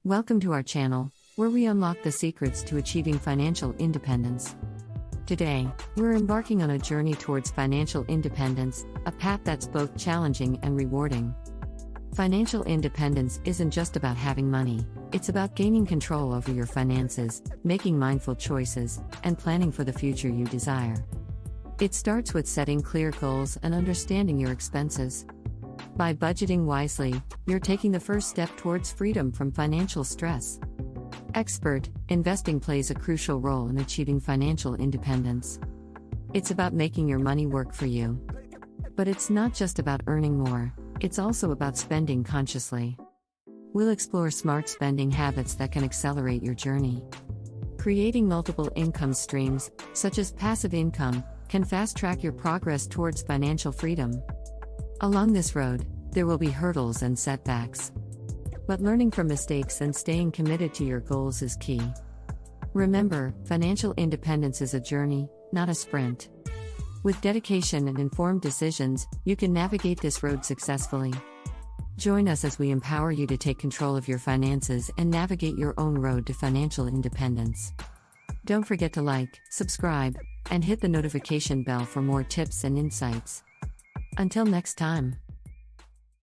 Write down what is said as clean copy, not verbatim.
Welcome to our channel, where we unlock the secrets to achieving financial independence. Today, we're embarking on a journey towards financial independence, a path that's both challenging and rewarding. Financial independence isn't just about having money, it's about gaining control over your finances, making mindful choices, and planning for the future you desire. It starts with setting clear goals and understanding your expenses. By budgeting wisely, you're taking the first step towards freedom from financial stress. Investing plays a crucial role in achieving financial independence. It's about making your money work for you. But it's not just about earning more, it's also about spending consciously. We'll explore smart spending habits that can accelerate your journey. Creating multiple income streams, such as passive income, can fast-track your progress towards financial freedom. Along this road, there will be hurdles and setbacks. But learning from mistakes and staying committed to your goals is key. Remember, financial independence is a journey, not a sprint. With dedication and informed decisions, you can navigate this road successfully. Join us as we empower you to take control of your finances and navigate your own road to financial independence. Don't forget to like, subscribe, and hit the notification bell for more tips and insights. Until next time.